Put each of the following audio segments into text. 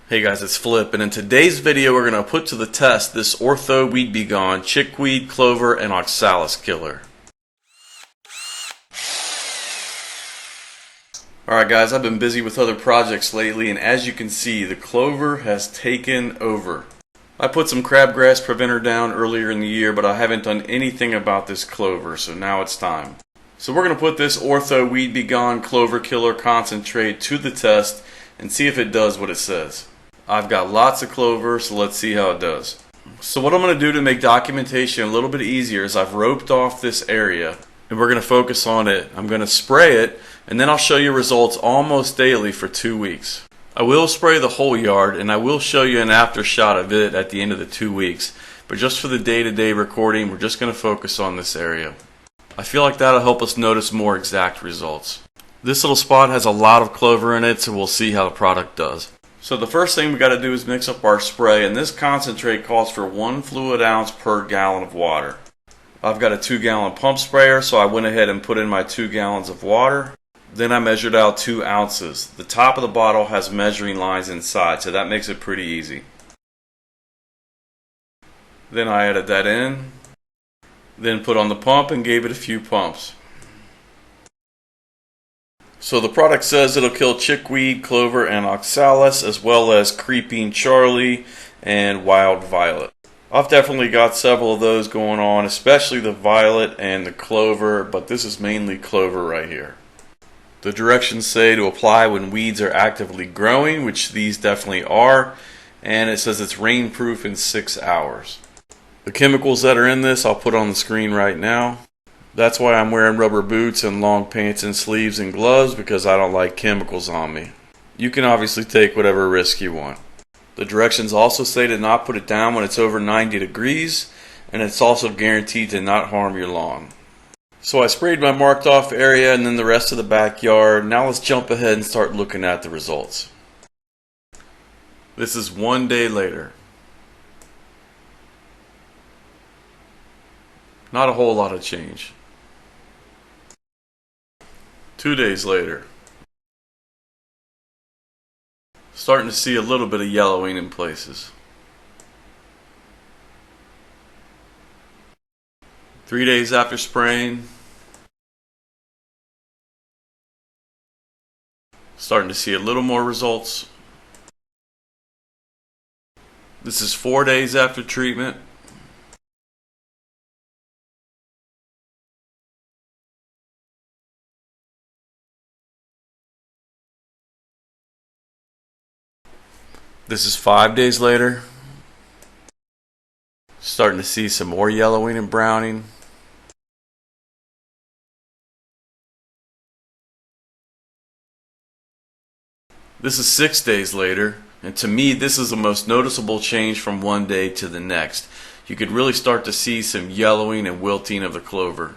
Hey guys, it's Flip, and in today's video we're going to put to the test this Ortho Weed Be Gone, Chickweed, Clover, and Oxalis Killer. Alright guys, I've been busy with other projects lately, and as you can see, the Clover has taken over. I put some crabgrass preventer down earlier in the year, but I haven't done anything about this Clover, so now it's time. So we're going to put this Ortho Weed Be Gone Clover Killer concentrate to the test and see if it does what it says. I've got lots of clover, so let's see how it does. So what I'm going to do to make documentation a little bit easier is I've roped off this area and we're going to focus on it. I'm going to spray it and then I'll show you results almost daily for 2 weeks. I will spray the whole yard and I will show you an after shot of it at the end of the 2 weeks. But just for the day-to-day recording, we're just going to focus on this area. I feel like that'll help us notice more exact results. This little spot has a lot of clover in it, so we'll see how the product does. So the first thing we got to do is mix up our spray, and this concentrate calls for 1 fluid ounce per gallon of water. I've got a 2-gallon pump sprayer, so I went ahead and put in my 2 gallons of water. Then I measured out 2 ounces. The top of the bottle has measuring lines inside, so that makes it pretty easy. Then I added that in, then put on the pump and gave it a few pumps. So the product says it'll kill chickweed, clover, and oxalis, as well as creeping Charlie and wild violet. I've definitely got several of those going on, especially the violet and the clover, but this is mainly clover right here. The directions say to apply when weeds are actively growing, which these definitely are, and it says it's rainproof in 6 hours. The chemicals that are in this I'll put on the screen right now. That's why I'm wearing rubber boots and long pants and sleeves and gloves, because I don't like chemicals on me. You can obviously take whatever risk you want. The directions also say to not put it down when it's over 90 degrees, and it's also guaranteed to not harm your lawn. So I sprayed my marked off area and then the rest of the backyard. Now let's jump ahead and start looking at the results. This is 1 day later. Not a whole lot of change. 2 days later, starting to see a little bit of yellowing in places. 3 days after spraying, starting to see a little more results. This is 4 days after treatment. This is 5 days later. Starting to see some more yellowing and browning. This is 6 days later, and to me this is the most noticeable change from 1 day to the next. You could really start to see some yellowing and wilting of the clover.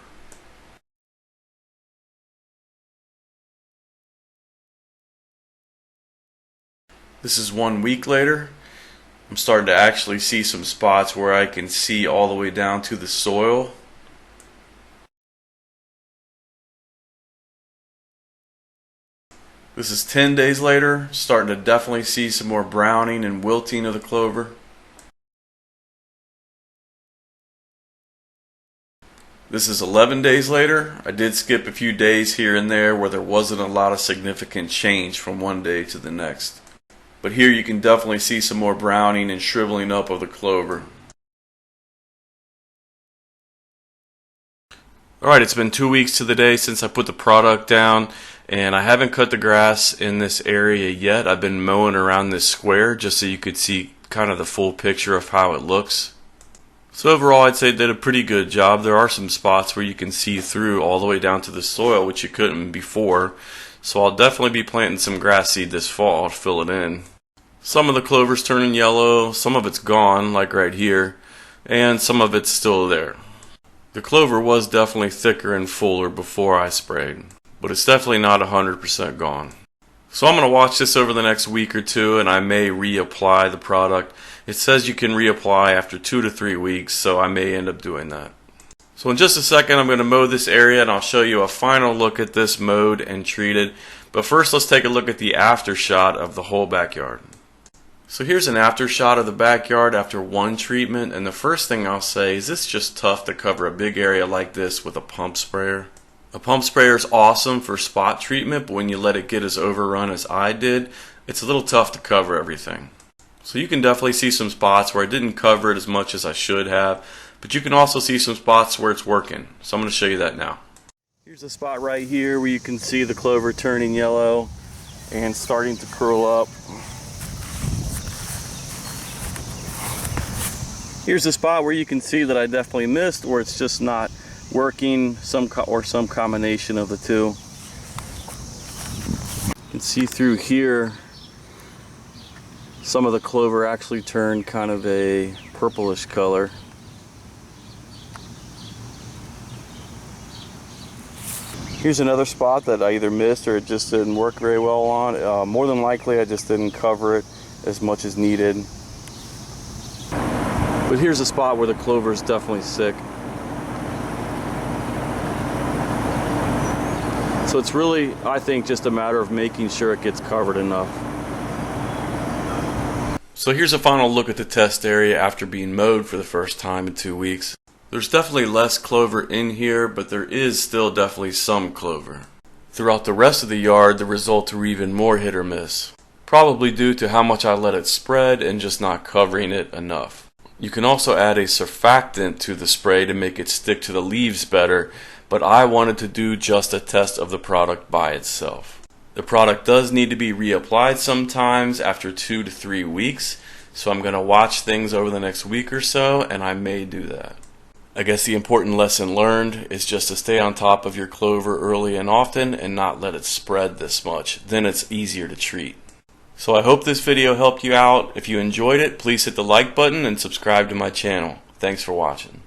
This is 1 week later. I'm starting to actually see some spots where I can see all the way down to the soil. This is 10 days later, starting to definitely see some more browning and wilting of the clover. This is 11 days later. I did skip a few days here and there where there wasn't a lot of significant change from 1 day to the next. But here you can definitely see some more browning and shriveling up of the clover. Alright, it's been 2 weeks to the day since I put the product down, and I haven't cut the grass in this area yet. I've been mowing around this square just so you could see kind of the full picture of how it looks. So overall I'd say it did a pretty good job. There are some spots where you can see through all the way down to the soil, which you couldn't before. So I'll definitely be planting some grass seed this fall to fill it in. Some of the clover's turning yellow, some of it's gone, like right here, and some of it's still there. The clover was definitely thicker and fuller before I sprayed, but it's definitely not 100% gone. So I'm going to watch this over the next week or two, and I may reapply the product. It says you can reapply after 2 to 3 weeks, so I may end up doing that. So in just a second I'm going to mow this area and I'll show you a final look at this mowed and treated. But first let's take a look at the after shot of the whole backyard. So here's an after shot of the backyard after one treatment, and the first thing I'll say is it's just tough to cover a big area like this with a pump sprayer. A pump sprayer is awesome for spot treatment, but when you let it get as overrun as I did, it's a little tough to cover everything. So you can definitely see some spots where I didn't cover it as much as I should have, but you can also see some spots where it's working. So I'm going to show you that now. Here's a spot right here where you can see the clover turning yellow and starting to curl up. Here's a spot where you can see that I definitely missed, or it's just not working, some combination of the two. You can see through here some of the clover actually turned kind of a purplish color. Here's another spot that I either missed or it just didn't work very well on. More than likely I just didn't cover it as much as needed. But here's a spot where the clover is definitely sick. So it's really, I think, just a matter of making sure it gets covered enough. So here's a final look at the test area after being mowed for the first time in 2 weeks. There's definitely less clover in here, but there is still definitely some clover. Throughout the rest of the yard, the results were even more hit or miss. Probably due to how much I let it spread and just not covering it enough. You can also add a surfactant to the spray to make it stick to the leaves better, but I wanted to do just a test of the product by itself. The product does need to be reapplied sometimes after 2 to 3 weeks, so I'm going to watch things over the next week or so, and I may do that. I guess the important lesson learned is just to stay on top of your clover early and often and not let it spread this much. Then it's easier to treat. So I hope this video helped you out. If you enjoyed it, please hit the like button and subscribe to my channel. Thanks for watching.